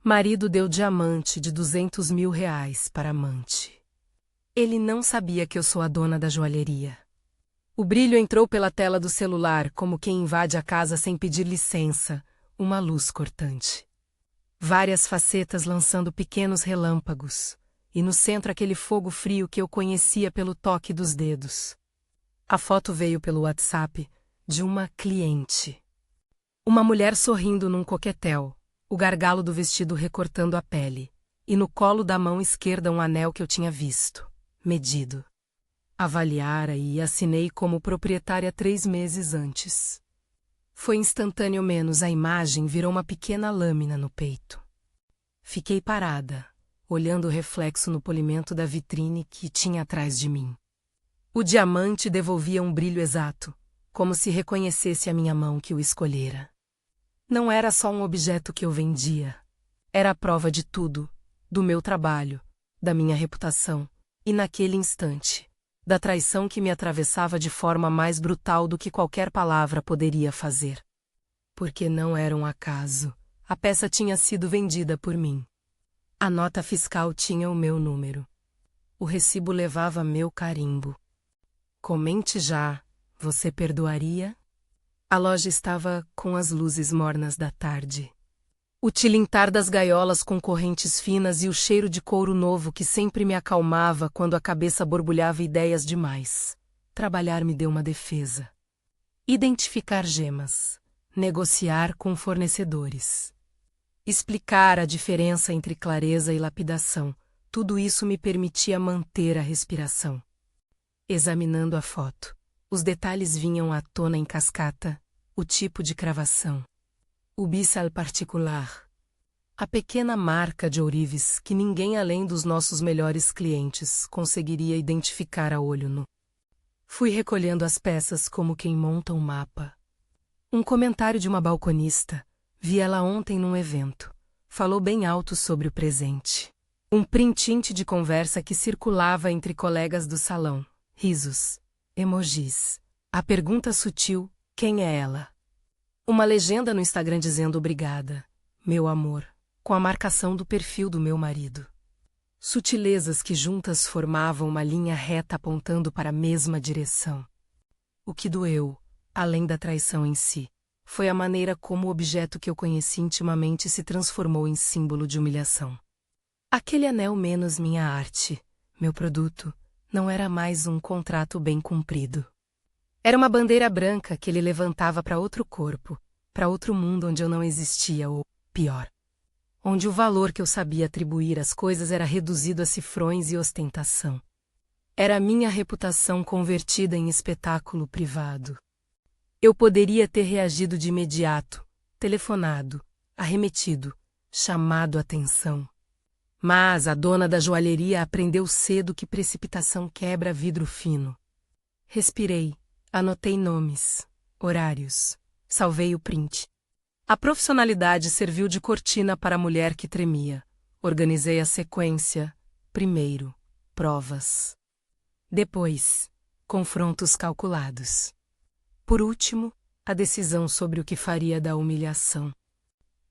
Marido deu diamante de R$ 200.000 para amante. Ele não sabia que eu sou a dona da joalheria. O brilho entrou pela tela do celular como quem invade a casa sem pedir licença, uma luz cortante. Várias facetas lançando pequenos relâmpagos, e no centro aquele fogo frio que eu conhecia pelo toque dos dedos. A foto veio pelo WhatsApp de uma cliente. Uma mulher sorrindo num coquetel, o gargalo do vestido recortando a pele, e no colo da mão esquerda um anel que eu tinha visto, medido. Avaliara e assinei como proprietária 3 meses antes. Foi instantâneo menos a imagem virou uma pequena lâmina no peito. Fiquei parada, olhando o reflexo no polimento da vitrine que tinha atrás de mim. O diamante devolvia um brilho exato, como se reconhecesse a minha mão que o escolhera. Não era só um objeto que eu vendia. Era a prova de tudo, do meu trabalho, da minha reputação, e naquele instante, da traição que me atravessava de forma mais brutal do que qualquer palavra poderia fazer. Porque não era um acaso. A peça tinha sido vendida por mim. A nota fiscal tinha o meu número. O recibo levava meu carimbo. Comente já, você perdoaria? A loja estava com as luzes mornas da tarde. O tilintar das gaiolas com correntes finas e o cheiro de couro novo que sempre me acalmava quando a cabeça borbulhava ideias demais. Trabalhar me deu uma defesa. Identificar gemas. Negociar com fornecedores. Explicar a diferença entre clareza e lapidação. Tudo isso me permitia manter a respiração. Examinando a foto, os detalhes vinham à tona em cascata, o tipo de cravação. O bissal particular. A pequena marca de ourives que ninguém além dos nossos melhores clientes conseguiria identificar a olho nu. Fui recolhendo as peças como quem monta um mapa. Um comentário de uma balconista, vi ela ontem num evento. Falou bem alto sobre o presente. Um print de conversa que circulava entre colegas do salão. Risos. Emojis. A pergunta sutil, quem é ela? Uma legenda no Instagram dizendo obrigada, meu amor, com a marcação do perfil do meu marido. Sutilezas que juntas formavam uma linha reta apontando para a mesma direção. O que doeu, além da traição em si, foi a maneira como o objeto que eu conheci intimamente se transformou em símbolo de humilhação. Aquele anel menos minha arte, meu produto, não era mais um contrato bem cumprido. Era uma bandeira branca que ele levantava para outro corpo, para outro mundo onde eu não existia, ou, pior, onde o valor que eu sabia atribuir às coisas era reduzido a cifrões e ostentação. Era a minha reputação convertida em espetáculo privado. Eu poderia ter reagido de imediato, telefonado, arremetido, chamado atenção. Mas a dona da joalheria aprendeu cedo que precipitação quebra vidro fino. Respirei. Anotei nomes, horários, salvei o print. A profissionalidade serviu de cortina para a mulher que tremia. Organizei a sequência. Primeiro, provas. Depois, confrontos calculados. Por último, a decisão sobre o que faria da humilhação.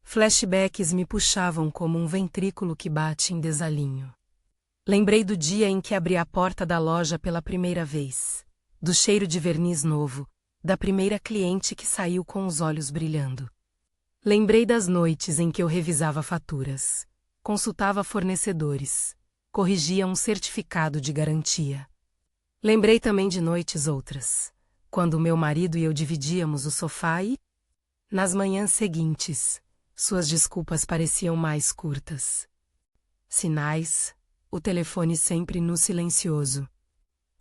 Flashbacks me puxavam como um ventrículo que bate em desalinho. Lembrei do dia em que abri a porta da loja pela primeira vez. Do cheiro de verniz novo, da primeira cliente que saiu com os olhos brilhando. Lembrei das noites em que eu revisava faturas, consultava fornecedores, corrigia um certificado de garantia. Lembrei também de noites outras, quando meu marido e eu dividíamos o sofá e, nas manhãs seguintes, suas desculpas pareciam mais curtas. Sinais, o telefone sempre no silencioso.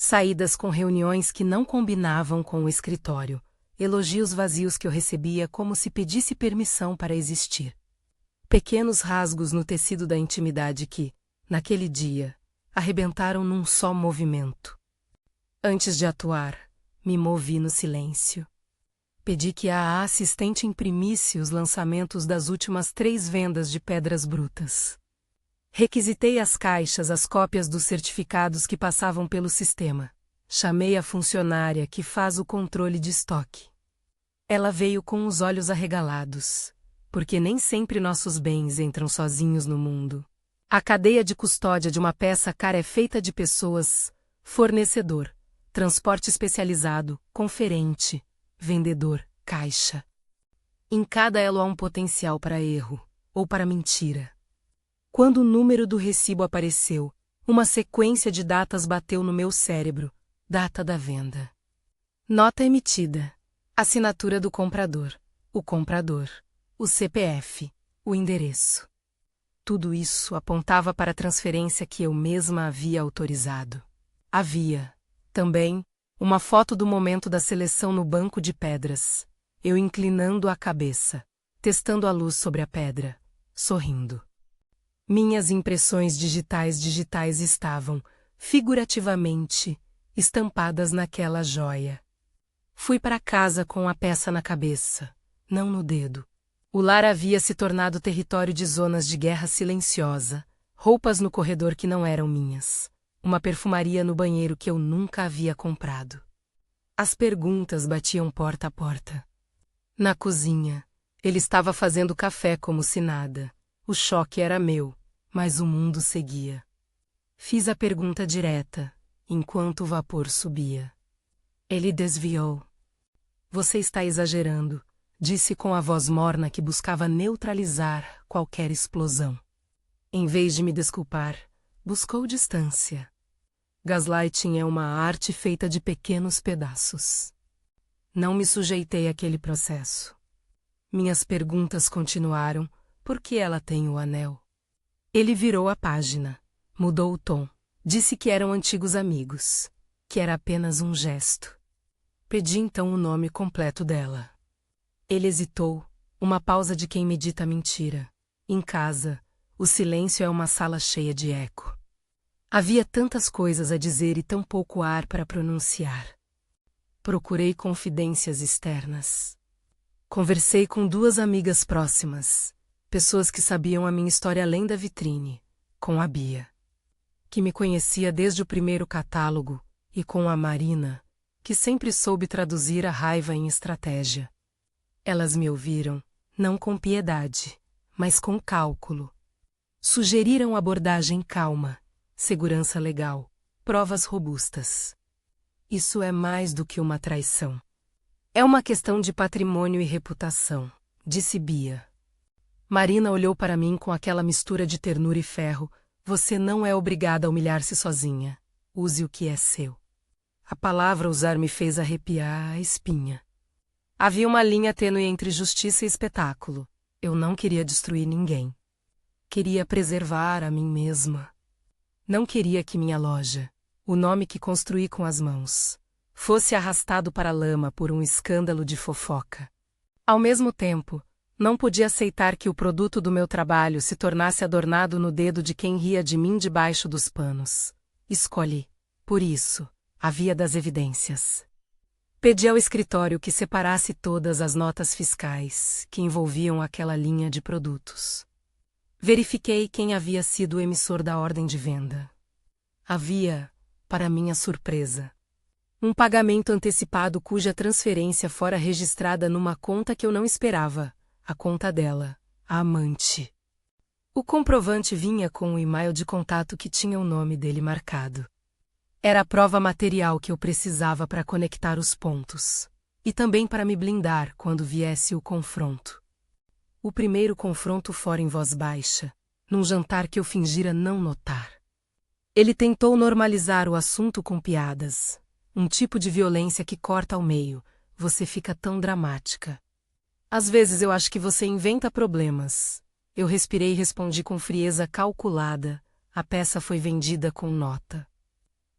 Saídas com reuniões que não combinavam com o escritório, elogios vazios que eu recebia como se pedisse permissão para existir. Pequenos rasgos no tecido da intimidade que, naquele dia, arrebentaram num só movimento. Antes de atuar, me movi no silêncio. Pedi que a assistente imprimisse os lançamentos das últimas 3 vendas de pedras brutas. Requisitei as caixas, as cópias dos certificados que passavam pelo sistema. Chamei a funcionária que faz o controle de estoque. Ela veio com os olhos arregalados. porque nem sempre nossos bens entram sozinhos no mundo. A cadeia de custódia de uma peça cara é feita de pessoas: fornecedor, transporte especializado, conferente, vendedor, caixa. Em cada elo há um potencial para erro, ou para mentira. Quando o número do recibo apareceu, uma sequência de datas bateu no meu cérebro. Data da venda. Nota emitida. Assinatura do comprador. O CPF. O endereço. Tudo isso apontava para a transferência que eu mesma havia autorizado. Havia, também, uma foto do momento da seleção no banco de pedras. Eu inclinando a cabeça, testando a luz sobre a pedra, sorrindo. Minhas impressões digitais estavam, figurativamente, estampadas naquela joia. Fui para casa com a peça na cabeça, não no dedo. O lar havia se tornado território de zonas de guerra silenciosa, roupas no corredor que não eram minhas, uma perfumaria no banheiro que eu nunca havia comprado. As perguntas batiam porta a porta. Na cozinha, ele estava fazendo café como se nada. O choque era meu, mas o mundo seguia. Fiz a pergunta direta, enquanto o vapor subia. Ele desviou. Você está exagerando, disse com a voz morna que buscava neutralizar qualquer explosão. Em vez de me desculpar, buscou distância. Gaslighting é uma arte feita de pequenos pedaços. Não me sujeitei àquele processo. Minhas perguntas continuaram: por que ela tem o anel? Ele virou a página, mudou o tom, disse que eram antigos amigos, que era apenas um gesto. Pedi então o nome completo dela. Ele hesitou, uma pausa de quem medita a mentira. Em casa, o silêncio é uma sala cheia de eco. Havia tantas coisas a dizer e tão pouco ar para pronunciar. Procurei confidências externas. Conversei com 2 amigas próximas, pessoas que sabiam a minha história além da vitrine, com a Bia, que me conhecia desde o primeiro catálogo, e com a Marina, que sempre soube traduzir a raiva em estratégia. Elas me ouviram, não com piedade, mas com cálculo. Sugeriram abordagem calma, segurança legal, provas robustas. Isso é mais do que uma traição. É uma questão de patrimônio e reputação, disse Bia. Marina olhou para mim com aquela mistura de ternura e ferro. Você não é obrigada a humilhar-se sozinha. Use o que é seu. A palavra usar me fez arrepiar a espinha. Havia uma linha tênue entre justiça e espetáculo. Eu não queria destruir ninguém. Queria preservar a mim mesma. Não queria que minha loja, o nome que construí com as mãos, fosse arrastado para a lama por um escândalo de fofoca. Ao mesmo tempo, não podia aceitar que o produto do meu trabalho se tornasse adornado no dedo de quem ria de mim debaixo dos panos. Escolhi, por isso, a via das evidências. Pedi ao escritório que separasse todas as notas fiscais que envolviam aquela linha de produtos. Verifiquei quem havia sido o emissor da ordem de venda. Havia, para minha surpresa, um pagamento antecipado cuja transferência fora registrada numa conta que eu não esperava, a conta dela, a amante. O comprovante vinha com um e-mail de contato que tinha o nome dele marcado. Era a prova material que eu precisava para conectar os pontos, e também para me blindar quando viesse o confronto. O primeiro confronto fora em voz baixa, num jantar que eu fingira não notar. Ele tentou normalizar o assunto com piadas, um tipo de violência que corta ao meio. Você fica tão dramática. Às vezes eu acho que você inventa problemas. Eu respirei e respondi com frieza calculada. A peça foi vendida com nota.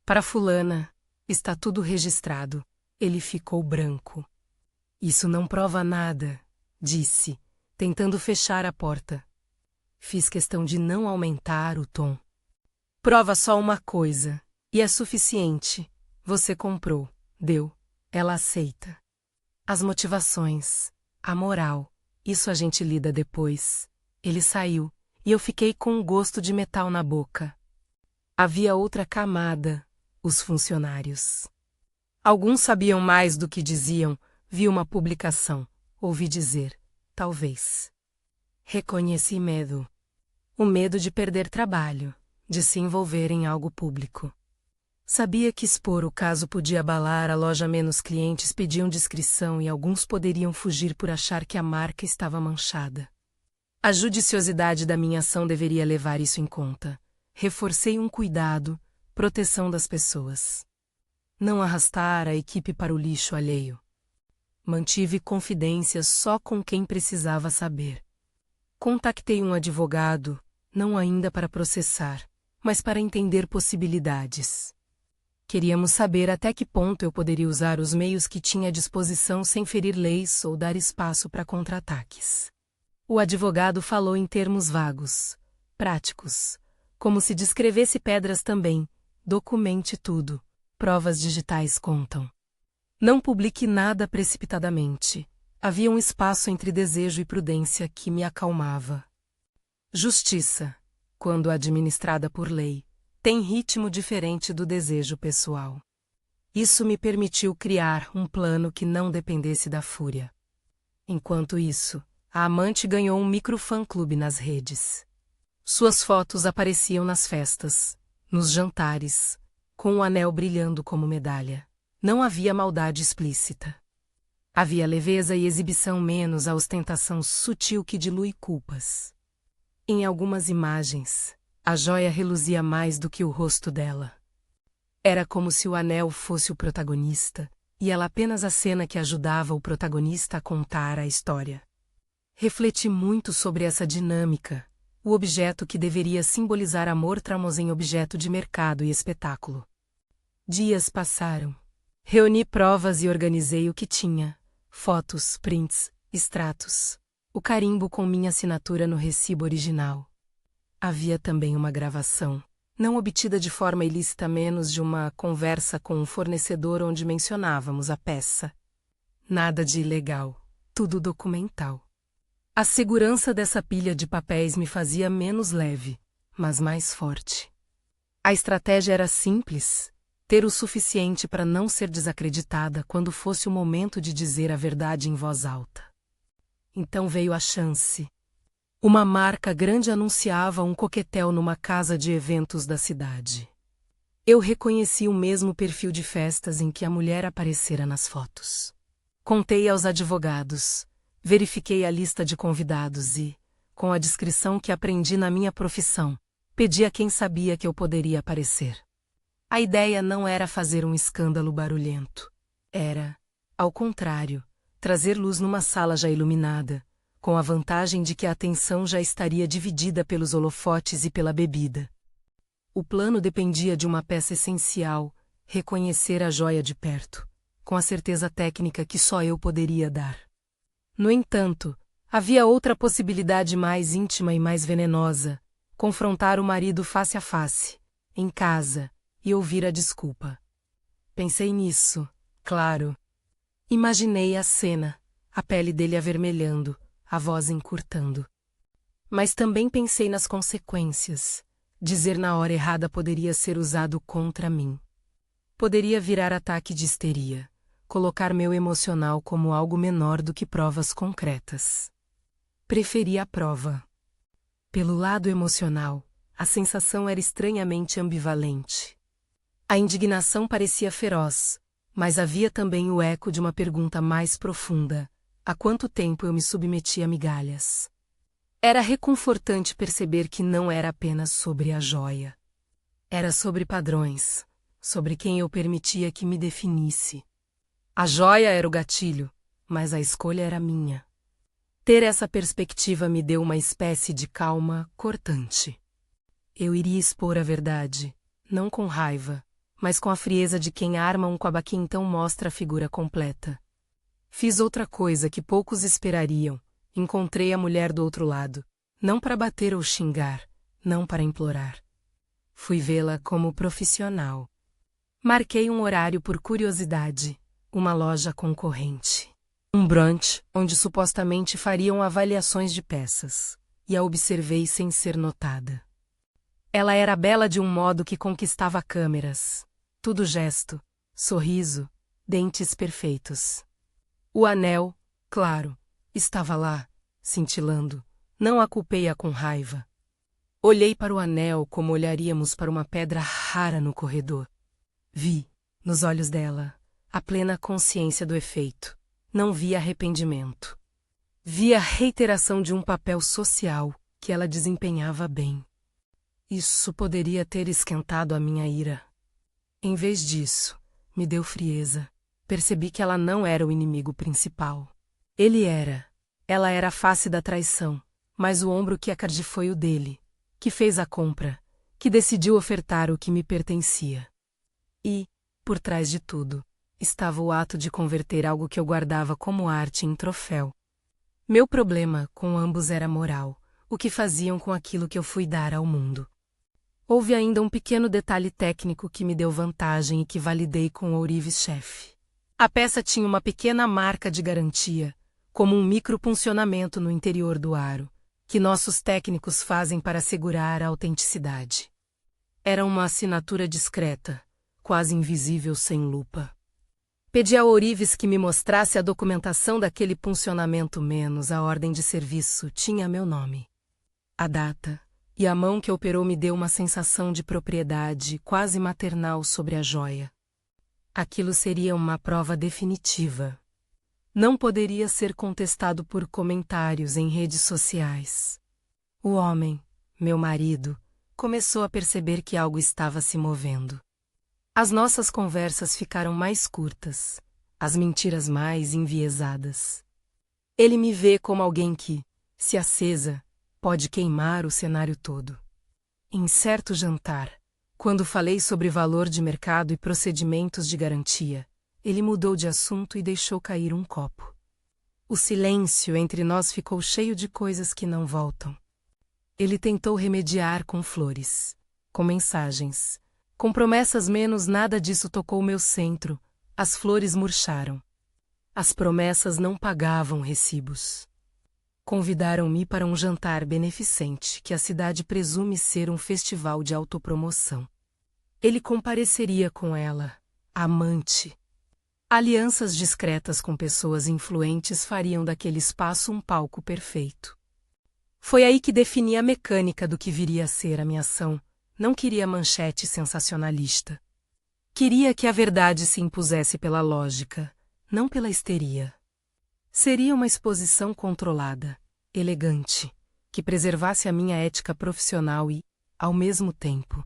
Para fulana, está tudo registrado. Ele ficou branco. Isso não prova nada, disse, tentando fechar a porta. Fiz questão de não aumentar o tom. Prova só uma coisa, e é suficiente. Você comprou, deu, ela aceita. As motivações, a moral, isso a gente lida depois. Ele saiu, e eu fiquei com um gosto de metal na boca. Havia outra camada, os funcionários. Alguns sabiam mais do que diziam, vi uma publicação, ouvi dizer, talvez. Reconheci medo. O medo de perder trabalho, de se envolver em algo público. Sabia que expor o caso podia abalar a loja, menos clientes pediam discrição e alguns poderiam fugir por achar que a marca estava manchada. A judiciosidade da minha ação deveria levar isso em conta. Reforcei um cuidado, proteção das pessoas. Não arrastar a equipe para o lixo alheio. Mantive confidências só com quem precisava saber. Contactei um advogado, não ainda para processar, mas para entender possibilidades. Queríamos saber até que ponto eu poderia usar os meios que tinha à disposição sem ferir leis ou dar espaço para contra-ataques. O advogado falou em termos vagos, práticos, como se descrevesse pedras também. Documente tudo, provas digitais contam. Não publique nada precipitadamente. Havia um espaço entre desejo e prudência que me acalmava. Justiça, quando administrada por lei, tem ritmo diferente do desejo pessoal. Isso me permitiu criar um plano que não dependesse da fúria. Enquanto isso, a amante ganhou um micro-fã-clube nas redes. Suas fotos apareciam nas festas, nos jantares, com o anel brilhando como medalha. Não havia maldade explícita. Havia leveza e exibição, menos a ostentação sutil que dilui culpas. Em algumas imagens, a joia reluzia mais do que o rosto dela. Era como se o anel fosse o protagonista, e ela apenas a cena que ajudava o protagonista a contar a história. Refleti muito sobre essa dinâmica, o objeto que deveria simbolizar amor transformou em objeto de mercado e espetáculo. Dias passaram. Reuni provas e organizei o que tinha: fotos, prints, extratos, o carimbo com minha assinatura no recibo original. Havia também uma gravação, não obtida de forma ilícita, menos de uma conversa com um fornecedor onde mencionávamos a peça. Nada de ilegal, tudo documental. A segurança dessa pilha de papéis me fazia menos leve, mas mais forte. A estratégia era simples: ter o suficiente para não ser desacreditada quando fosse o momento de dizer a verdade em voz alta. Então veio a chance. Uma marca grande anunciava um coquetel numa casa de eventos da cidade. Eu reconheci o mesmo perfil de festas em que a mulher aparecera nas fotos. Contei aos advogados, verifiquei a lista de convidados e, com a discrição que aprendi na minha profissão, pedi a quem sabia que eu poderia aparecer. A ideia não era fazer um escândalo barulhento. Era, ao contrário, trazer luz numa sala já iluminada, com a vantagem de que a atenção já estaria dividida pelos holofotes e pela bebida. O plano dependia de uma peça essencial: reconhecer a joia de perto, com a certeza técnica que só eu poderia dar. No entanto, havia outra possibilidade mais íntima e mais venenosa: confrontar o marido face a face, em casa, e ouvir a desculpa. Pensei nisso, claro. Imaginei a cena, a pele dele avermelhando, a voz encurtando. Mas também pensei nas consequências. Dizer na hora errada poderia ser usado contra mim. Poderia virar ataque de histeria, colocar meu emocional como algo menor do que provas concretas. Preferi a prova. Pelo lado emocional, a sensação era estranhamente ambivalente. A indignação parecia feroz, mas havia também o eco de uma pergunta mais profunda: há quanto tempo eu me submeti a migalhas? Era reconfortante perceber que não era apenas sobre a joia. Era sobre padrões, sobre quem eu permitia que me definisse. A joia era o gatilho, mas a escolha era minha. Ter essa perspectiva me deu uma espécie de calma cortante. Eu iria expor a verdade, não com raiva, mas com a frieza de quem arma um quabaque, então mostra a figura completa. Fiz outra coisa que poucos esperariam: encontrei a mulher do outro lado, não para bater ou xingar, não para implorar. Fui vê-la como profissional. Marquei um horário por curiosidade, uma loja concorrente. Um brunch, onde supostamente fariam avaliações de peças, e a observei sem ser notada. Ela era bela de um modo que conquistava câmeras. Tudo gesto, sorriso, dentes perfeitos. O anel, claro, estava lá, cintilando, Não a culpei-a com raiva. Olhei para o anel como olharíamos para uma pedra rara no corredor. Vi, nos olhos dela, a plena consciência do efeito. Não vi arrependimento. Vi a reiteração de um papel social que ela desempenhava bem. Isso poderia ter esquentado a minha ira. Em vez disso, me deu frieza. Percebi que ela não era o inimigo principal. Ele era. Ela era a face da traição, mas o ombro que a cardi foi o dele, que fez a compra, que decidiu ofertar o que me pertencia. E, por trás de tudo, estava o ato de converter algo que eu guardava como arte em troféu. Meu problema com ambos era moral, o que faziam com aquilo que eu fui dar ao mundo. Houve ainda um pequeno detalhe técnico que me deu vantagem e que validei com o ourives-chefe. A peça tinha uma pequena marca de garantia, como um micropuncionamento no interior do aro, que nossos técnicos fazem para assegurar a autenticidade. Era uma assinatura discreta, quase invisível sem lupa. Pedi ao ourives que me mostrasse a documentação daquele puncionamento menos a ordem de serviço tinha meu nome. A data e a mão que operou me deu uma sensação de propriedade quase maternal sobre a joia. Aquilo seria uma prova definitiva. Não poderia ser contestado por comentários em redes sociais. O homem, meu marido, começou a perceber que algo estava se movendo. As nossas conversas ficaram mais curtas, as mentiras mais enviesadas. Ele me vê como alguém que, se acesa, pode queimar o cenário todo. Em certo jantar, quando falei sobre valor de mercado e procedimentos de garantia, ele mudou de assunto e deixou cair um copo. O silêncio entre nós ficou cheio de coisas que não voltam. Ele tentou remediar com flores, com mensagens, com promessas menos nada disso tocou meu centro, as flores murcharam. As promessas não pagavam recibos. Convidaram-me para um jantar beneficente que a cidade presume ser um festival de autopromoção. Ele compareceria com ela, amante. Alianças discretas com pessoas influentes fariam daquele espaço um palco perfeito. Foi aí que defini a mecânica do que viria a ser a minha ação. Não queria manchete sensacionalista. Queria que a verdade se impusesse pela lógica, não pela histeria. Seria uma exposição controlada, elegante, que preservasse a minha ética profissional e, ao mesmo tempo,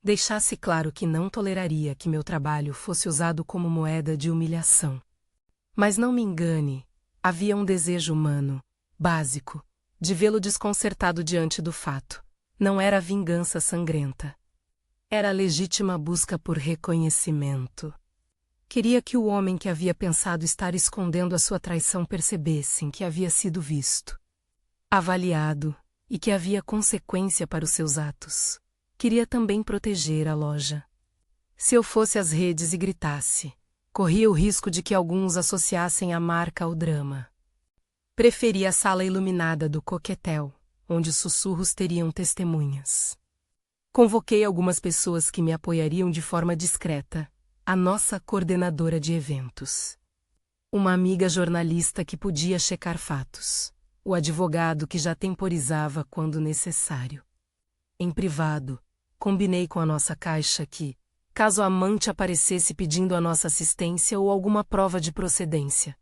deixasse claro que não toleraria que meu trabalho fosse usado como moeda de humilhação. Mas não me engane, havia um desejo humano, básico, de vê-lo desconcertado diante do fato. Não era vingança sangrenta. Era a legítima busca por reconhecimento. Queria que o homem que havia pensado estar escondendo a sua traição percebesse que havia sido visto, avaliado e que havia consequência para os seus atos. Queria também proteger a loja. Se eu fosse às redes e gritasse, corria o risco de que alguns associassem a marca ao drama. Preferi a sala iluminada do coquetel, onde os sussurros teriam testemunhas. Convoquei algumas pessoas que me apoiariam de forma discreta, a nossa coordenadora de eventos. Uma amiga jornalista que podia checar fatos, o advogado que já temporizava quando necessário. Em privado, combinei com a nossa caixa que, caso a amante aparecesse pedindo a nossa assistência ou alguma prova de procedência,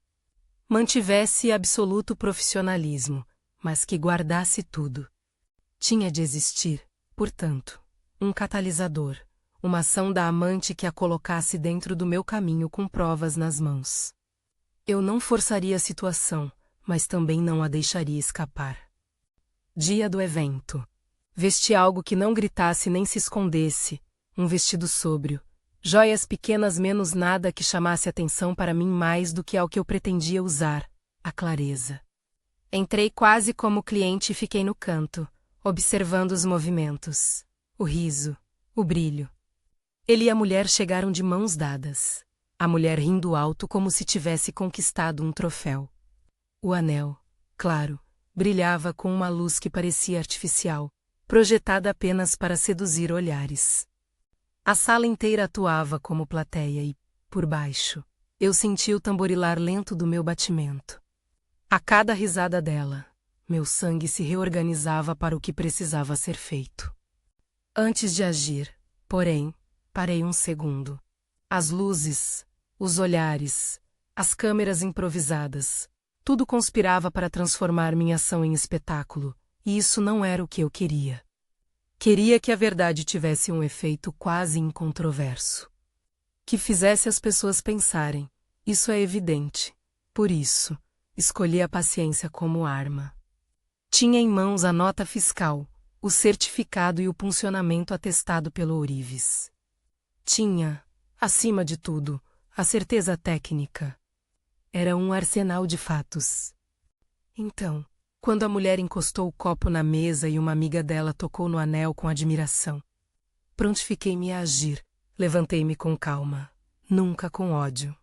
mantivesse absoluto profissionalismo, mas que guardasse tudo. Tinha de existir, portanto, um catalisador, uma ação da amante que a colocasse dentro do meu caminho com provas nas mãos. Eu não forçaria a situação, mas também não a deixaria escapar. Dia do evento. Vesti algo que não gritasse nem se escondesse, um vestido sóbrio, joias pequenas menos nada que chamasse atenção para mim mais do que ao que eu pretendia usar, a clareza. Entrei quase como cliente e fiquei no canto, observando os movimentos, o riso, o brilho. Ele e a mulher chegaram de mãos dadas, a mulher rindo alto como se tivesse conquistado um troféu. O anel, claro, brilhava com uma luz que parecia artificial, projetada apenas para seduzir olhares. A sala inteira atuava como plateia e, por baixo, eu senti o tamborilar lento do meu batimento. A cada risada dela, Meu sangue se reorganizava para o que precisava ser feito. Antes de agir, porém, parei um segundo. As luzes, os olhares, as câmeras improvisadas, tudo conspirava para transformar minha ação em espetáculo, e isso não era o que eu queria. Queria que a verdade tivesse um efeito quase incontroverso. Que fizesse as pessoas pensarem, isso é evidente. Por isso, escolhi a paciência como arma. Tinha em mãos a nota fiscal, o certificado e o puncionamento atestado pelo ourives. Tinha, acima de tudo, a certeza técnica. Era um arsenal de fatos. Então, quando a mulher encostou o copo na mesa e uma amiga dela tocou no anel com admiração, prontifiquei-me a agir, levantei-me com calma, nunca com ódio.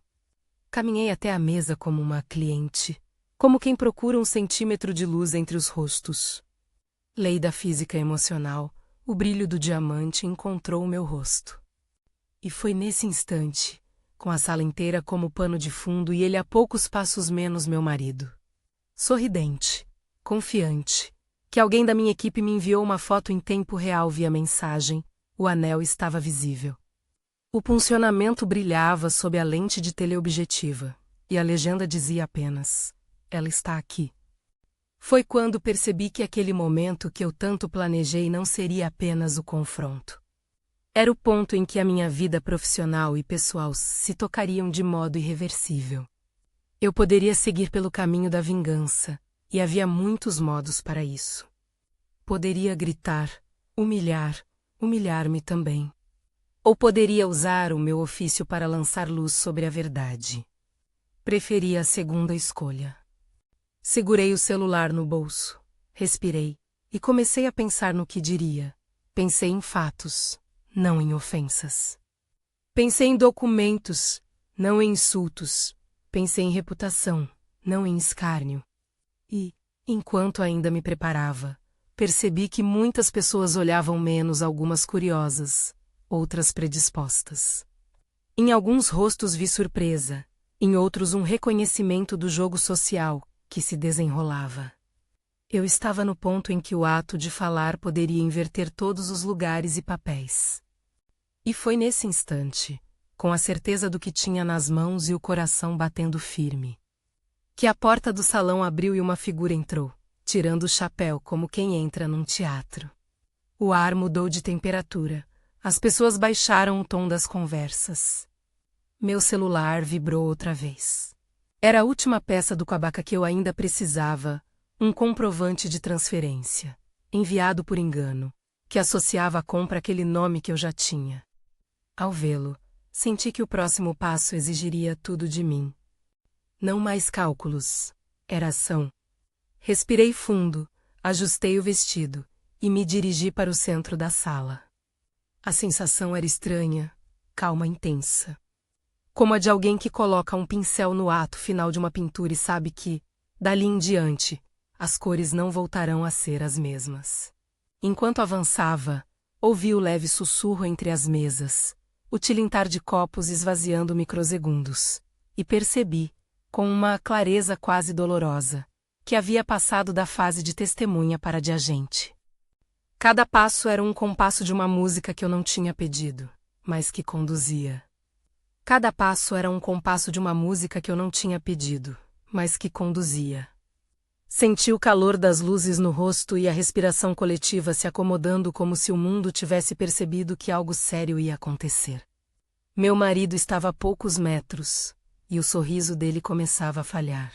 Caminhei até a mesa como uma cliente, como quem procura um centímetro de luz entre os rostos. Lei da física emocional, o brilho do diamante encontrou o meu rosto. E foi nesse instante, com a sala inteira como pano de fundo e ele a poucos passos menos meu marido. Sorridente, confiante, que alguém da minha equipe me enviou uma foto em tempo real via mensagem, o anel estava visível. O puncionamento brilhava sob a lente de teleobjetiva, e a legenda dizia apenas, ela está aqui. Foi quando percebi que aquele momento que eu tanto planejei não seria apenas o confronto. Era o ponto em que a minha vida profissional e pessoal se tocariam de modo irreversível. Eu poderia seguir pelo caminho da vingança, e havia muitos modos para isso. Poderia gritar, humilhar-me também. Ou poderia usar o meu ofício para lançar luz sobre a verdade. Preferi a segunda escolha. Segurei o celular no bolso, respirei, e comecei a pensar no que diria. Pensei em fatos, não em ofensas. Pensei em documentos, não em insultos. Pensei em reputação, não em escárnio. E, enquanto ainda me preparava, percebi que muitas pessoas olhavam menos, algumas curiosas, outras predispostas. Em alguns rostos vi surpresa, em outros um reconhecimento do jogo social que se desenrolava. Eu estava no ponto em que o ato de falar poderia inverter todos os lugares e papéis. E foi nesse instante, com a certeza do que tinha nas mãos e o coração batendo firme, que a porta do salão abriu e uma figura entrou, tirando o chapéu como quem entra num teatro. O ar mudou de temperatura, as pessoas baixaram o tom das conversas. Meu celular vibrou outra vez. Era a última peça do cabaca que eu ainda precisava, um comprovante de transferência, enviado por engano, que associava a compra àquele nome que eu já tinha. Ao vê-lo, senti que o próximo passo exigiria tudo de mim. Não mais cálculos, era ação. Respirei fundo, ajustei o vestido e me dirigi para o centro da sala. A sensação era estranha, calma intensa. Como a de alguém que coloca um pincel no ato final de uma pintura e sabe que, dali em diante, as cores não voltarão a ser as mesmas. Enquanto avançava, ouvi o leve sussurro entre as mesas, o tilintar de copos esvaziando microsegundos, e percebi, com uma clareza quase dolorosa, que havia passado da fase de testemunha para a de agente. Cada passo era um compasso de uma música que eu não tinha pedido, mas que conduzia. Cada passo era um compasso de uma música que eu não tinha pedido, mas que conduzia. Senti o calor das luzes no rosto e a respiração coletiva se acomodando como se o mundo tivesse percebido que algo sério ia acontecer. Meu marido estava a poucos metros, e o sorriso dele começava a falhar.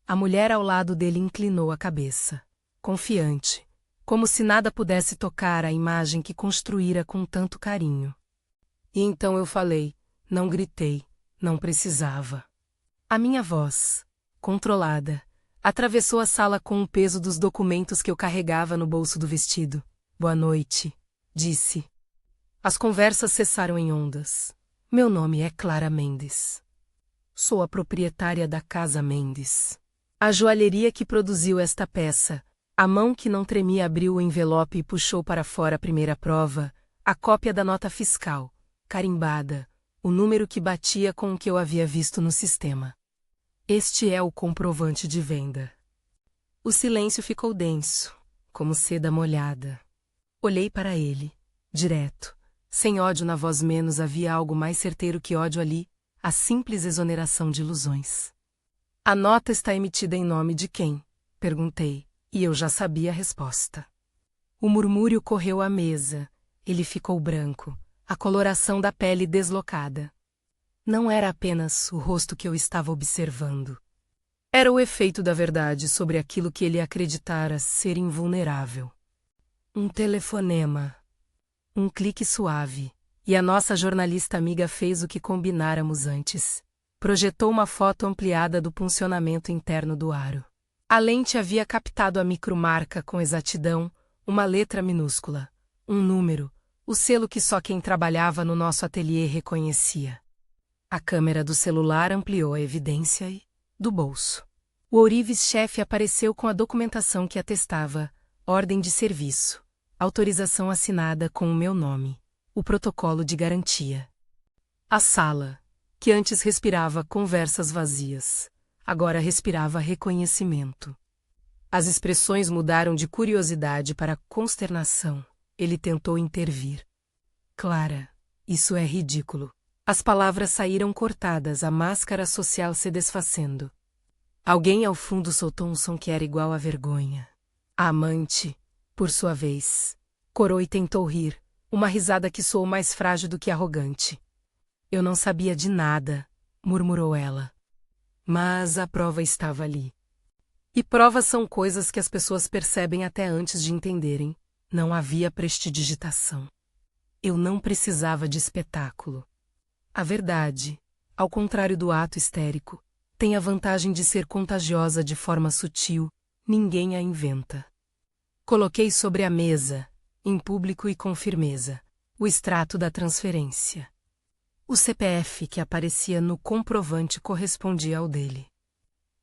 A mulher ao lado dele inclinou a cabeça, confiante, como se nada pudesse tocar a imagem que construíra com tanto carinho. E então eu falei, não gritei, não precisava. A minha voz, controlada, atravessou a sala com o peso dos documentos que eu carregava no bolso do vestido. Boa noite, disse. As conversas cessaram em ondas. Meu nome é Clara Mendes. Sou a proprietária da Casa Mendes. A joalheria que produziu esta peça. A mão que não tremia abriu o envelope e puxou para fora a primeira prova, a cópia da nota fiscal, carimbada, o número que batia com o que eu havia visto no sistema. Este é o comprovante de venda. O silêncio ficou denso, como seda molhada. Olhei para ele, direto, sem ódio na voz, menos havia algo mais certeiro que ódio ali, a simples exoneração de ilusões. A nota está emitida em nome de quem? Perguntei, e eu já sabia a resposta. O murmúrio correu à mesa, ele ficou branco, a coloração da pele deslocada. Não era apenas o rosto que eu estava observando. Era o efeito da verdade sobre aquilo que ele acreditara ser invulnerável. Um telefonema. Um clique suave, e a nossa jornalista amiga fez o que combináramos antes. Projetou uma foto ampliada do funcionamento interno do aro. A lente havia captado a micromarca com exatidão, uma letra minúscula, um número, o selo que só quem trabalhava no nosso ateliê reconhecia. A câmera do celular ampliou a evidência e, do bolso, o ourives-chefe apareceu com a documentação que atestava ordem de serviço, autorização assinada com o meu nome, o protocolo de garantia. A sala, que antes respirava conversas vazias, agora respirava reconhecimento. As expressões mudaram de curiosidade para consternação. Ele tentou intervir. Clara, isso é ridículo. As palavras saíram cortadas, a máscara social se desfazendo. Alguém ao fundo soltou um som que era igual à vergonha. A amante, por sua vez, corou e tentou rir, uma risada que soou mais frágil do que arrogante. Eu não sabia de nada, murmurou ela. Mas a prova estava ali. E provas são coisas que as pessoas percebem até antes de entenderem. Não havia prestidigitação. Eu não precisava de espetáculo. A verdade, ao contrário do ato histérico, tem a vantagem de ser contagiosa de forma sutil, ninguém a inventa. Coloquei sobre a mesa, em público e com firmeza, o extrato da transferência. O CPF que aparecia no comprovante correspondia ao dele.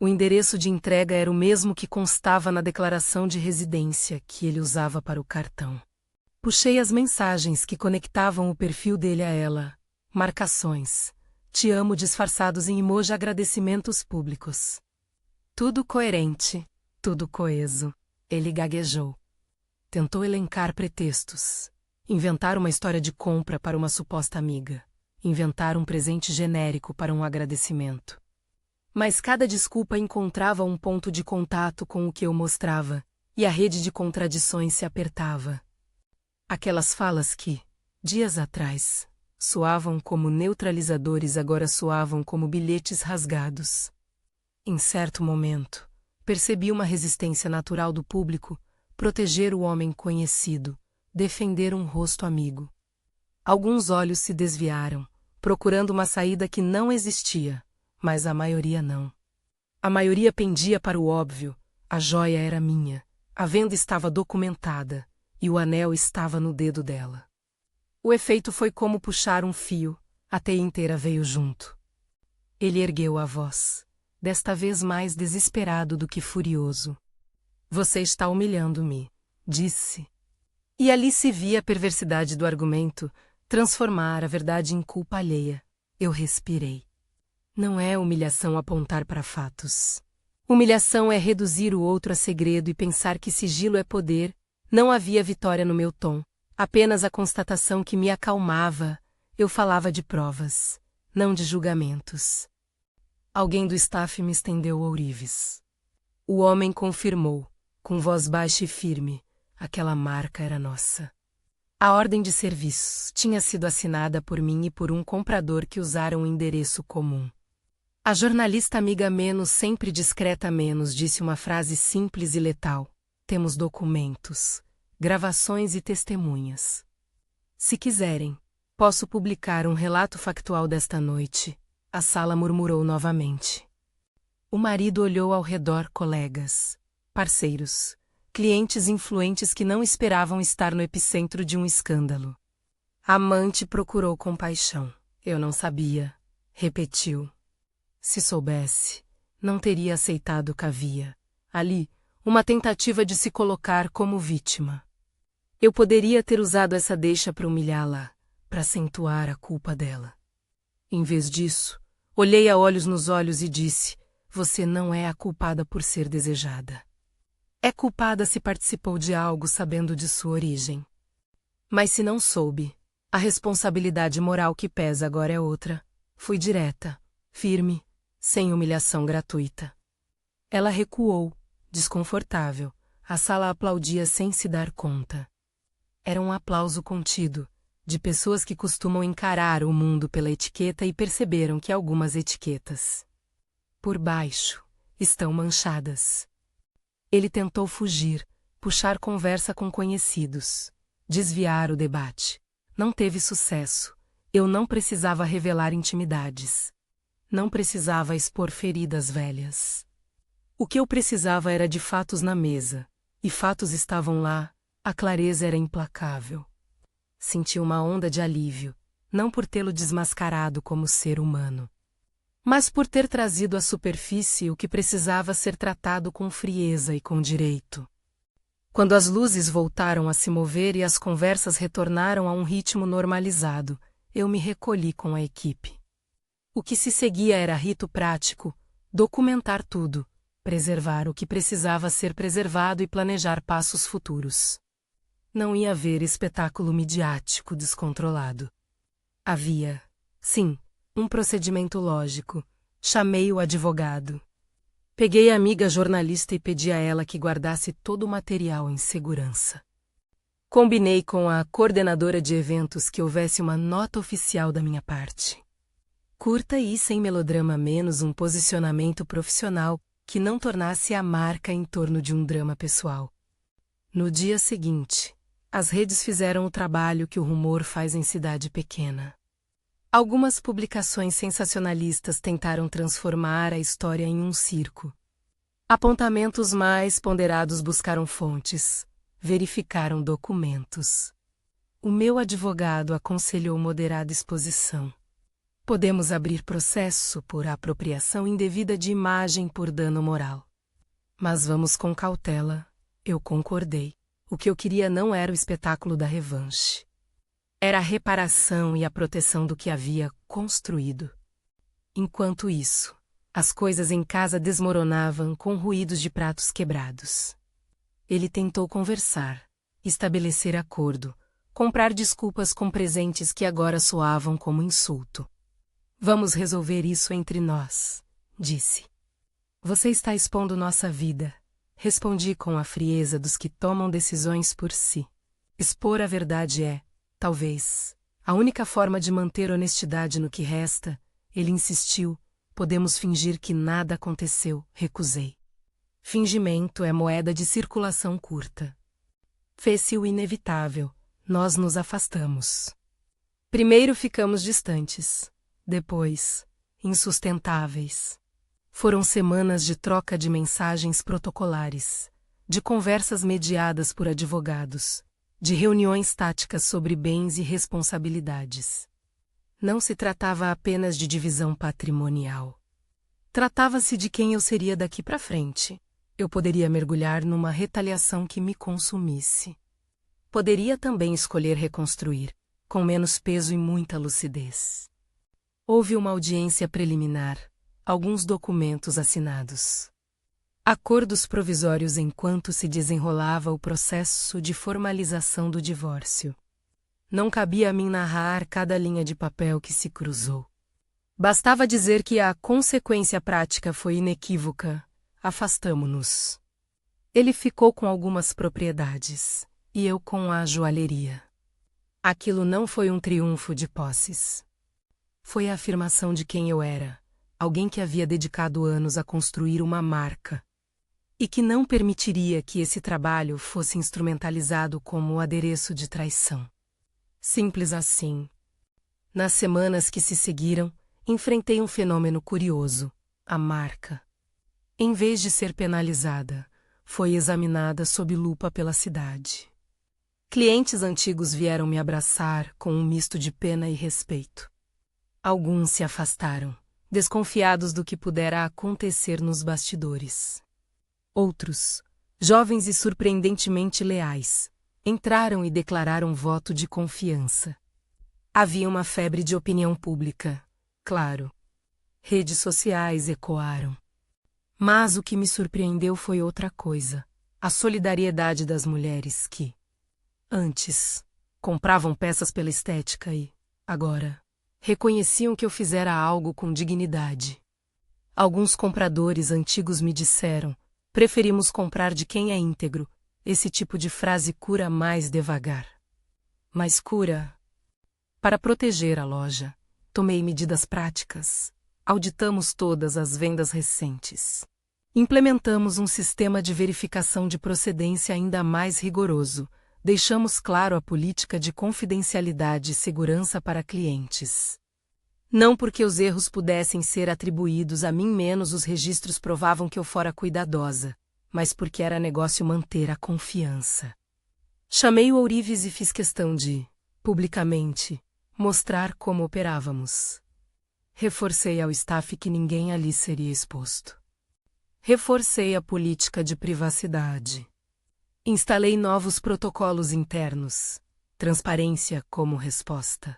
O endereço de entrega era o mesmo que constava na declaração de residência que ele usava para o cartão. Puxei as mensagens que conectavam o perfil dele a ela. Marcações. Te amo disfarçados em emoji agradecimentos públicos. Tudo coerente, tudo coeso. Ele gaguejou. Tentou elencar pretextos. Inventar uma história de compra para uma suposta amiga. Inventar um presente genérico para um agradecimento. Mas cada desculpa encontrava um ponto de contato com o que eu mostrava, e a rede de contradições se apertava. Aquelas falas que, dias atrás, soavam como neutralizadores agora soavam como bilhetes rasgados. Em certo momento, percebi uma resistência natural do público, proteger o homem conhecido, defender um rosto amigo. Alguns olhos se desviaram, procurando uma saída que não existia, mas a maioria não. A maioria pendia para o óbvio, a joia era minha, a venda estava documentada, e o anel estava no dedo dela. O efeito foi como puxar um fio, a teia inteira veio junto. Ele ergueu a voz, desta vez mais desesperado do que furioso. Você está humilhando-me, disse. E ali se via a perversidade do argumento, transformar a verdade em culpa alheia. Eu respirei. Não é humilhação apontar para fatos. Humilhação é reduzir o outro a segredo e pensar que sigilo é poder. Não havia vitória no meu tom, apenas a constatação que me acalmava. Eu falava de provas, não de julgamentos. Alguém do staff me estendeu o ourives. O homem confirmou, com voz baixa e firme, aquela marca era nossa. A ordem de serviço tinha sido assinada por mim e por um comprador que usara um endereço comum. A jornalista amiga menos, sempre discreta menos, disse uma frase simples e letal. Temos documentos, gravações e testemunhas. Se quiserem, posso publicar um relato factual desta noite. A sala murmurou novamente. O marido olhou ao redor, colegas, parceiros, clientes influentes que não esperavam estar no epicentro de um escândalo. A amante procurou compaixão. Eu não sabia, repetiu. Se soubesse, não teria aceitado o que havia. Ali, uma tentativa de se colocar como vítima. Eu poderia ter usado essa deixa para humilhá-la, para acentuar a culpa dela. Em vez disso, olhei a olhos nos olhos e disse, você não é a culpada por ser desejada. É culpada se participou de algo sabendo de sua origem. Mas se não soube, a responsabilidade moral que pesa agora é outra. Fui direta, firme, sem humilhação gratuita. Ela recuou, desconfortável. A sala aplaudia sem se dar conta. Era um aplauso contido, de pessoas que costumam encarar o mundo pela etiqueta e perceberam que algumas etiquetas, por baixo, estão manchadas. Ele tentou fugir, puxar conversa com conhecidos, desviar o debate. Não teve sucesso. Eu não precisava revelar intimidades. Não precisava expor feridas velhas. O que eu precisava era de fatos na mesa, e fatos estavam lá, a clareza era implacável. Senti uma onda de alívio, não por tê-lo desmascarado como ser humano, mas por ter trazido à superfície o que precisava ser tratado com frieza e com direito. Quando as luzes voltaram a se mover e as conversas retornaram a um ritmo normalizado, eu me recolhi com a equipe. O que se seguia era rito prático, documentar tudo, preservar o que precisava ser preservado e planejar passos futuros. Não ia haver espetáculo midiático descontrolado. Havia, sim, um procedimento lógico. Chamei o advogado. Peguei a amiga jornalista e pedi a ela que guardasse todo o material em segurança. Combinei com a coordenadora de eventos que houvesse uma nota oficial da minha parte. Curta e sem melodrama, menos um posicionamento profissional que não tornasse a marca em torno de um drama pessoal. No dia seguinte, as redes fizeram o trabalho que o rumor faz em cidade pequena. Algumas publicações sensacionalistas tentaram transformar a história em um circo. Apontamentos mais ponderados buscaram fontes, verificaram documentos. O meu advogado aconselhou moderada exposição. Podemos abrir processo por apropriação indevida de imagem por dano moral. Mas vamos com cautela, eu concordei. O que eu queria não era o espetáculo da revanche. Era a reparação e a proteção do que havia construído. Enquanto isso, as coisas em casa desmoronavam com ruídos de pratos quebrados. Ele tentou conversar, estabelecer acordo, comprar desculpas com presentes que agora soavam como insulto. Vamos resolver isso entre nós, disse. Você está expondo nossa vida. Respondi com a frieza dos que tomam decisões por si. Expor a verdade é, talvez, a única forma de manter honestidade no que resta. Ele insistiu. Podemos fingir que nada aconteceu, recusei. Fingimento é moeda de circulação curta. Fez-se o inevitável. Nós nos afastamos. Primeiro ficamos distantes. Depois, insustentáveis. Foram semanas de troca de mensagens protocolares, de conversas mediadas por advogados, de reuniões táticas sobre bens e responsabilidades. Não se tratava apenas de divisão patrimonial. Tratava-se de quem eu seria daqui para frente. Eu poderia mergulhar numa retaliação que me consumisse. Poderia também escolher reconstruir, com menos peso e muita lucidez. Houve uma audiência preliminar, alguns documentos assinados. Acordos provisórios enquanto se desenrolava o processo de formalização do divórcio. Não cabia a mim narrar cada linha de papel que se cruzou. Bastava dizer que a consequência prática foi inequívoca. Afastamo-nos. Ele ficou com algumas propriedades, e eu com a joalheria. Aquilo não foi um triunfo de posses. Foi a afirmação de quem eu era, alguém que havia dedicado anos a construir uma marca, e que não permitiria que esse trabalho fosse instrumentalizado como adereço de traição. Simples assim. Nas semanas que se seguiram, enfrentei um fenômeno curioso, a marca. Em vez de ser penalizada, foi examinada sob lupa pela cidade. Clientes antigos vieram me abraçar com um misto de pena e respeito. Alguns se afastaram, desconfiados do que pudera acontecer nos bastidores. Outros, jovens e surpreendentemente leais, entraram e declararam voto de confiança. Havia uma febre de opinião pública, claro. Redes sociais ecoaram. Mas o que me surpreendeu foi outra coisa, A solidariedade das mulheres que, antes, compravam peças pela estética e, agora, reconheciam que eu fizera algo com dignidade. Alguns compradores antigos me disseram: preferimos comprar de quem é íntegro. Esse tipo de frase cura mais devagar. Mas cura. Para proteger a loja, tomei medidas práticas. Auditamos todas as vendas recentes. Implementamos um sistema de verificação de procedência ainda mais rigoroso. Deixamos claro a política de confidencialidade e segurança para clientes. Não porque os erros pudessem ser atribuídos a mim, menos os registros provavam que eu fora cuidadosa, mas porque era negócio manter a confiança. Chamei o ourives e fiz questão de, publicamente, mostrar como operávamos. Reforcei ao staff que ninguém ali seria exposto. Reforcei a política de privacidade. Instalei novos protocolos internos, transparência como resposta.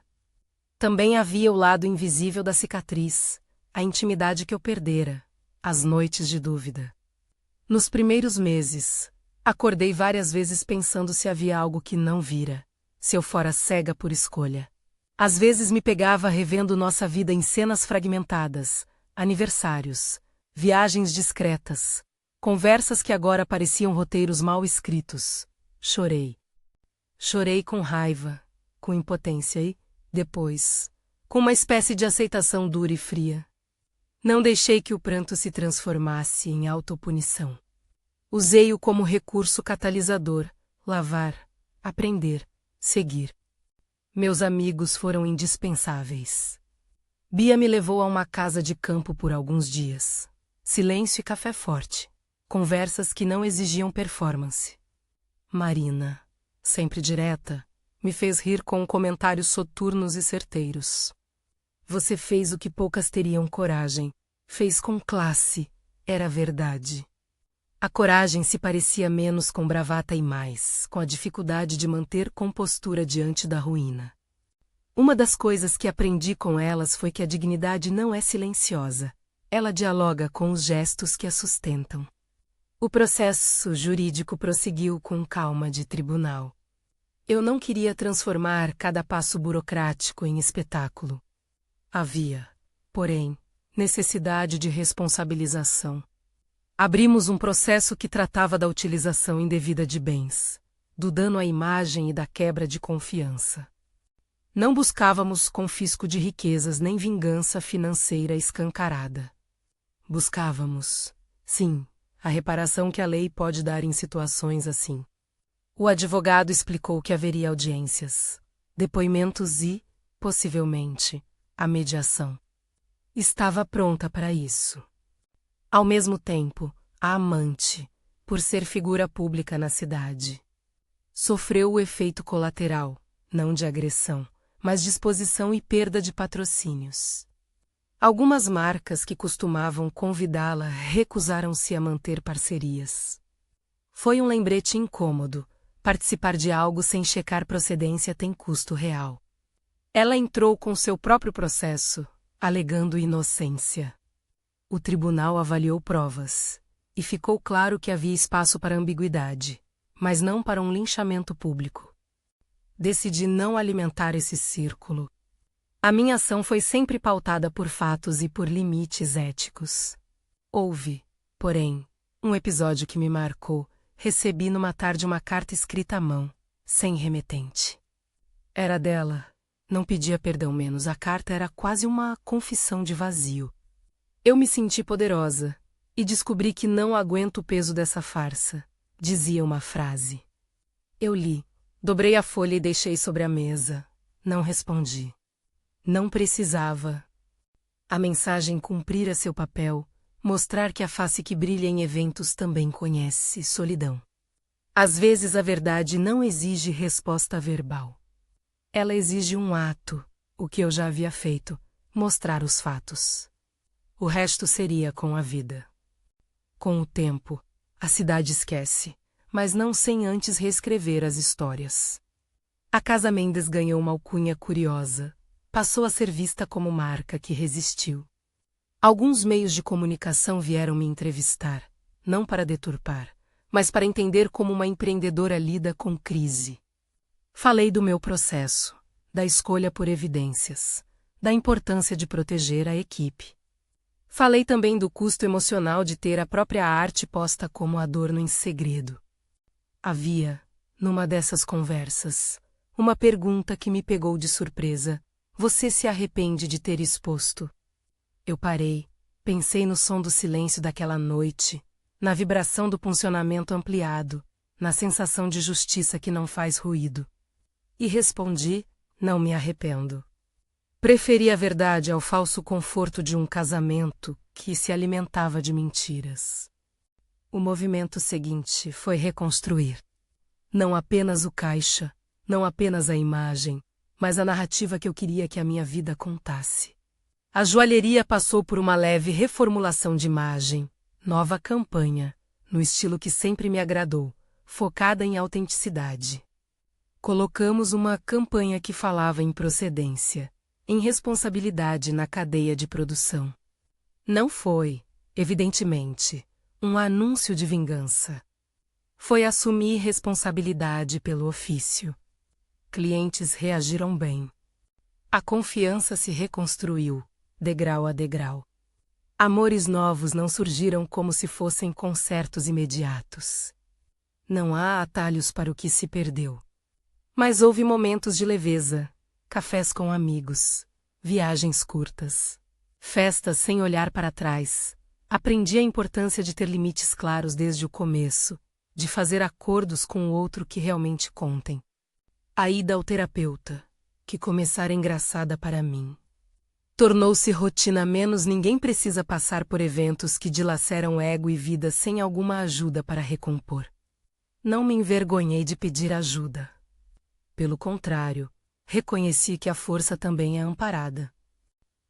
Também havia o lado invisível da cicatriz, a intimidade que eu perdera, as noites de dúvida. Nos primeiros meses, acordei várias vezes pensando se havia algo que não vira, se eu fora cega por escolha. Às vezes me pegava revendo nossa vida em cenas fragmentadas, aniversários, viagens discretas, conversas que agora pareciam roteiros mal escritos. Chorei. Chorei com raiva, com impotência e, depois, com uma espécie de aceitação dura e fria. Não deixei que o pranto se transformasse em autopunição. Usei-o como recurso catalisador, lavar, aprender, seguir. Meus amigos foram indispensáveis. Bia me levou a uma casa de campo por alguns dias. Silêncio e café forte. Conversas que não exigiam performance. Marina, sempre direta, me fez rir com comentários soturnos e certeiros. Você fez o que poucas teriam coragem. Fez com classe. Era verdade. A coragem se parecia menos com bravata e mais com a dificuldade de manter compostura diante da ruína. Uma das coisas que aprendi com elas foi que a dignidade não é silenciosa. Ela dialoga com os gestos que a sustentam. O processo jurídico prosseguiu com calma de tribunal. Eu não queria transformar cada passo burocrático em espetáculo. Havia, porém, necessidade de responsabilização. Abrimos um processo que tratava da utilização indevida de bens, do dano à imagem e da quebra de confiança. Não buscávamos confisco de riquezas nem vingança financeira escancarada. Buscávamos, sim, a reparação que a lei pode dar em situações assim. O advogado explicou que haveria audiências, depoimentos e, possivelmente, a mediação. Estava pronta para isso. Ao mesmo tempo, a amante, por ser figura pública na cidade, sofreu o efeito colateral, não de agressão, mas de exposição e perda de patrocínios. Algumas marcas que costumavam convidá-la recusaram-se a manter parcerias. Foi um lembrete incômodo. Participar de algo sem checar procedência tem custo real. Ela entrou com seu próprio processo, alegando inocência. O tribunal avaliou provas, e ficou claro que havia espaço para ambiguidade, mas não para um linchamento público. Decidi não alimentar esse círculo. A minha ação foi sempre pautada por fatos e por limites éticos. Houve, porém, um episódio que me marcou. Recebi numa tarde uma carta escrita à mão, sem remetente. Era dela. Não pedia perdão menos, a carta era quase uma confissão de vazio. Eu me senti poderosa e descobri que não aguento o peso dessa farsa, dizia uma frase. Eu li, dobrei a folha e deixei sobre a mesa. Não respondi. Não precisava. A mensagem cumprira seu papel, mostrar que a face que brilha em eventos também conhece solidão. Às vezes a verdade não exige resposta verbal. Ela exige um ato, o que eu já havia feito, mostrar os fatos. O resto seria com a vida. Com o tempo, a cidade esquece, mas não sem antes reescrever as histórias. A Casa Mendes ganhou uma alcunha curiosa. Passou a ser vista como marca que resistiu. Alguns meios de comunicação vieram me entrevistar, não para deturpar, mas para entender como uma empreendedora lida com crise. Falei do meu processo, da escolha por evidências, da importância de proteger a equipe. Falei também do custo emocional de ter a própria arte posta como adorno em segredo. Havia, numa dessas conversas, uma pergunta que me pegou de surpresa. Você se arrepende de ter exposto? Eu parei, pensei no som do silêncio daquela noite, na vibração do funcionamento ampliado, na sensação de justiça que não faz ruído. E respondi, não me arrependo. Preferi a verdade ao falso conforto de um casamento que se alimentava de mentiras. O movimento seguinte foi reconstruir. Não apenas o caixa, não apenas a imagem, mas a narrativa que eu queria que a minha vida contasse. A joalheria passou por uma leve reformulação de imagem, nova campanha, no estilo que sempre me agradou, focada em autenticidade. Colocamos uma campanha que falava em procedência, em responsabilidade na cadeia de produção. Não foi, evidentemente, um anúncio de vingança. Foi assumir responsabilidade pelo ofício. Clientes reagiram bem. A confiança se reconstruiu, degrau a degrau. Amores novos não surgiram como se fossem concertos imediatos. Não há atalhos para o que se perdeu. Mas houve momentos de leveza, cafés com amigos, viagens curtas, festas sem olhar para trás. Aprendi a importância de ter limites claros desde o começo, de fazer acordos com o outro que realmente contem. A ida ao terapeuta, que começara engraçada para mim. Tornou-se rotina, menos ninguém precisa passar por eventos que dilaceram ego e vida sem alguma ajuda para recompor. Não me envergonhei de pedir ajuda. Pelo contrário, reconheci que a força também é amparada.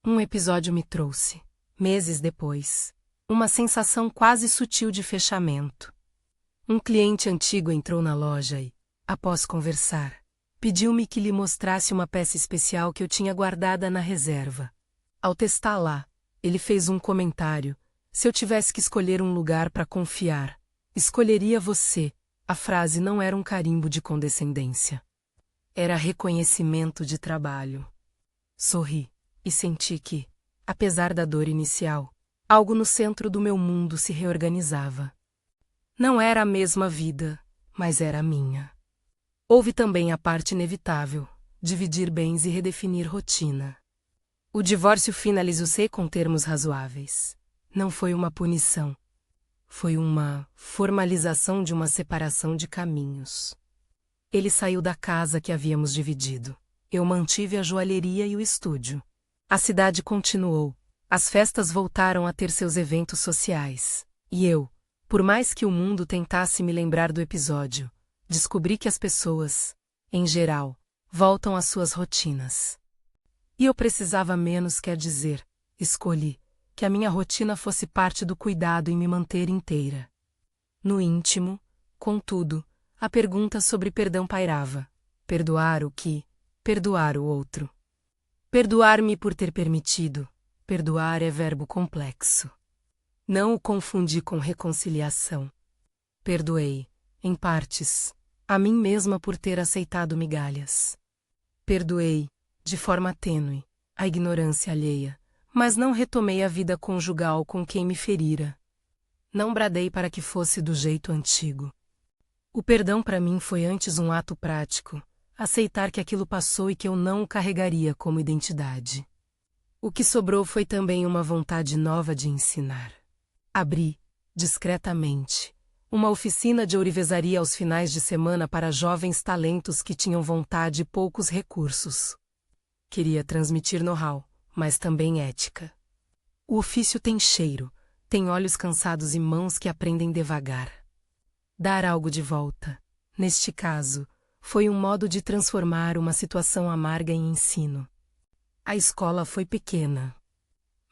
Um episódio me trouxe, meses depois, uma sensação quase sutil de fechamento. Um cliente antigo entrou na loja e, após conversar, pediu-me que lhe mostrasse uma peça especial que eu tinha guardada na reserva. Ao testá-la, ele fez um comentário. Se eu tivesse que escolher um lugar para confiar, escolheria você. A frase não era um carimbo de condescendência. Era reconhecimento de trabalho. Sorri e senti que, apesar da dor inicial, algo no centro do meu mundo se reorganizava. Não era a mesma vida, mas era a minha. Houve também a parte inevitável, dividir bens e redefinir rotina. O divórcio finalizou-se com termos razoáveis. Não foi uma punição. Foi uma formalização de uma separação de caminhos. Ele saiu da casa que havíamos dividido. Eu mantive a joalheria e o estúdio. A cidade continuou. As festas voltaram a ter seus eventos sociais. E eu, por mais que o mundo tentasse me lembrar do episódio, descobri que as pessoas, em geral, voltam às suas rotinas. E eu precisava menos, quer dizer, escolhi que a minha rotina fosse parte do cuidado em me manter inteira. No íntimo, contudo, a pergunta sobre perdão pairava. Perdoar o que? Perdoar o outro. Perdoar-me por ter permitido. Perdoar é verbo complexo. Não o confundi com reconciliação. Perdoei, em partes, a mim mesma por ter aceitado migalhas. Perdoei, de forma tênue, a ignorância alheia, mas não retomei a vida conjugal com quem me ferira. Não bradei para que fosse do jeito antigo. O perdão para mim foi antes um ato prático, aceitar que aquilo passou e que eu não o carregaria como identidade. O que sobrou foi também uma vontade nova de ensinar. Abri, discretamente, uma oficina de ourivesaria aos finais de semana para jovens talentos que tinham vontade e poucos recursos. Queria transmitir know-how, mas também ética. O ofício tem cheiro, tem olhos cansados e mãos que aprendem devagar. Dar algo de volta, neste caso, foi um modo de transformar uma situação amarga em ensino. A escola foi pequena,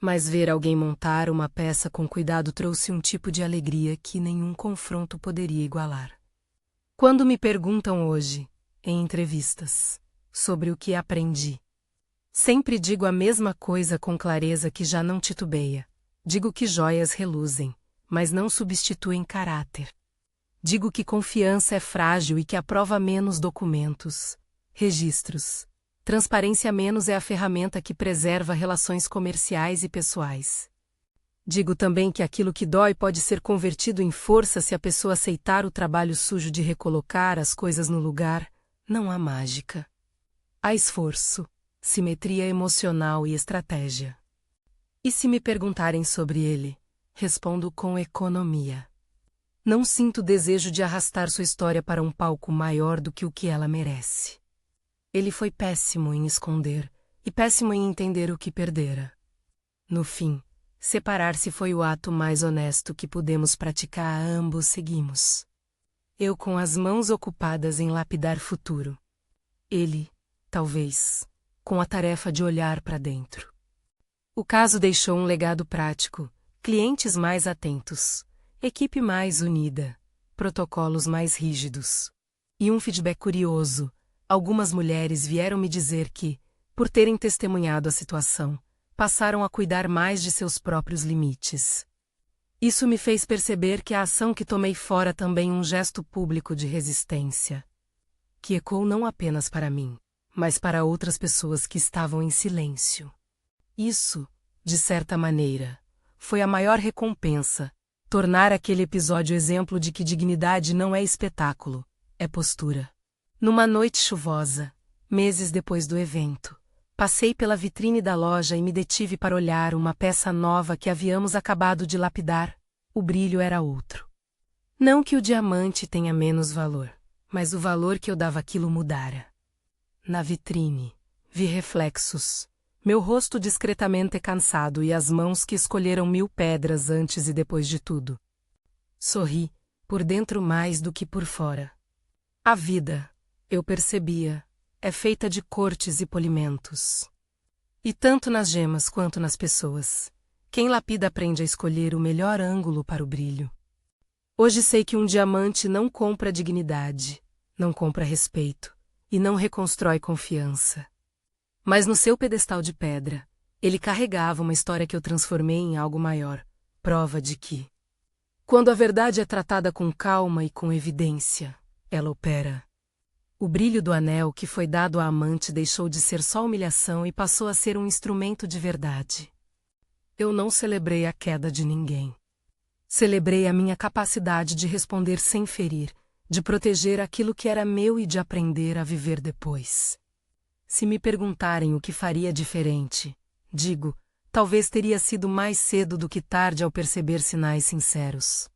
mas ver alguém montar uma peça com cuidado trouxe um tipo de alegria que nenhum confronto poderia igualar. Quando me perguntam hoje, em entrevistas, sobre o que aprendi, sempre digo a mesma coisa com clareza que já não titubeia. Digo que joias reluzem, mas não substituem caráter. Digo que confiança é frágil e que aprova menos documentos, registros. Transparência menos é a ferramenta que preserva relações comerciais e pessoais. Digo também que aquilo que dói pode ser convertido em força se a pessoa aceitar o trabalho sujo de recolocar as coisas no lugar. Não há mágica. Há esforço, simetria emocional e estratégia. E se me perguntarem sobre ele, respondo com economia. Não sinto desejo de arrastar sua história para um palco maior do que o que ela merece. Ele foi péssimo em esconder e péssimo em entender o que perdera. No fim, separar-se foi o ato mais honesto que pudemos praticar, ambos seguimos. Eu com as mãos ocupadas em lapidar futuro. Ele, talvez, com a tarefa de olhar para dentro. O caso deixou um legado prático, clientes mais atentos, equipe mais unida, protocolos mais rígidos. E um feedback curioso. Algumas mulheres vieram me dizer que, por terem testemunhado a situação, passaram a cuidar mais de seus próprios limites. Isso me fez perceber que a ação que tomei fora também um gesto público de resistência, que ecoou não apenas para mim, mas para outras pessoas que estavam em silêncio. Isso, de certa maneira, foi a maior recompensa, tornar aquele episódio exemplo de que dignidade não é espetáculo, é postura. Numa noite chuvosa, meses depois do evento, passei pela vitrine da loja e me detive para olhar uma peça nova que havíamos acabado de lapidar. O brilho era outro. Não que o diamante tenha menos valor, mas o valor que eu dava àquilo mudara. Na vitrine, vi reflexos, meu rosto discretamente cansado e as mãos que escolheram 1000 pedras antes e depois de tudo. Sorri, por dentro mais do que por fora. A vida, eu percebia, é feita de cortes e polimentos. E tanto nas gemas quanto nas pessoas, quem lapida aprende a escolher o melhor ângulo para o brilho. Hoje sei que um diamante não compra dignidade, não compra respeito e não reconstrói confiança. Mas no seu pedestal de pedra, ele carregava uma história que eu transformei em algo maior, prova de que, quando a verdade é tratada com calma e com evidência, ela opera. O brilho do anel que foi dado à amante deixou de ser só humilhação e passou a ser um instrumento de verdade. Eu não celebrei a queda de ninguém. Celebrei a minha capacidade de responder sem ferir, de proteger aquilo que era meu e de aprender a viver depois. Se me perguntarem o que faria diferente, digo, talvez teria sido mais cedo do que tarde ao perceber sinais sinceros.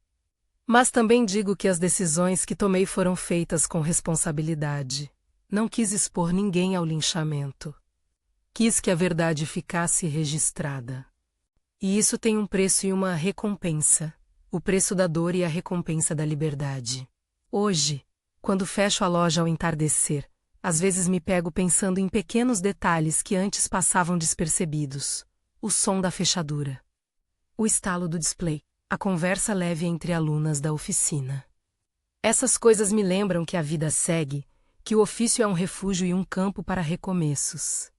Mas também digo que as decisões que tomei foram feitas com responsabilidade. Não quis expor ninguém ao linchamento. Quis que a verdade ficasse registrada. E isso tem um preço e uma recompensa. O preço da dor e a recompensa da liberdade. Hoje, quando fecho a loja ao entardecer, às vezes me pego pensando em pequenos detalhes que antes passavam despercebidos. O som da fechadura. O estalo do display. A conversa leve entre alunas da oficina. Essas coisas me lembram que a vida segue, que o ofício é um refúgio e um campo para recomeços.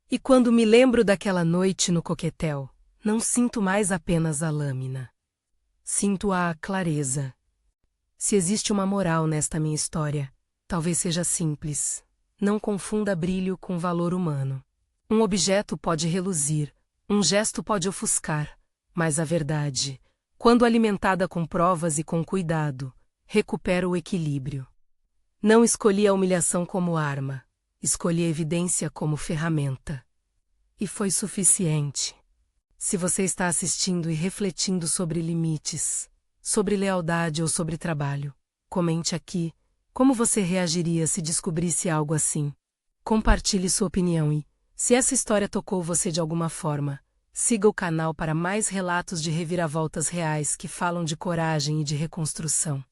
E quando me lembro daquela noite no coquetel, não sinto mais apenas a lâmina. Sinto a clareza. Se existe uma moral nesta minha história, talvez seja simples. Não confunda brilho com valor humano. Um objeto pode reluzir, um gesto pode ofuscar, mas a verdade, quando alimentada com provas e com cuidado, recupera o equilíbrio. Não escolhi a humilhação como arma, escolhi a evidência como ferramenta. E foi suficiente. Se você está assistindo e refletindo sobre limites, sobre lealdade ou sobre trabalho, comente aqui como você reagiria se descobrisse algo assim. Compartilhe sua opinião e, se essa história tocou você de alguma forma, siga o canal para mais relatos de reviravoltas reais que falam de coragem e de reconstrução.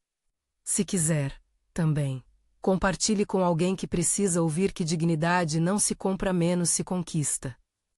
Se quiser, também, compartilhe com alguém que precisa ouvir que dignidade não se compra, menos se conquista.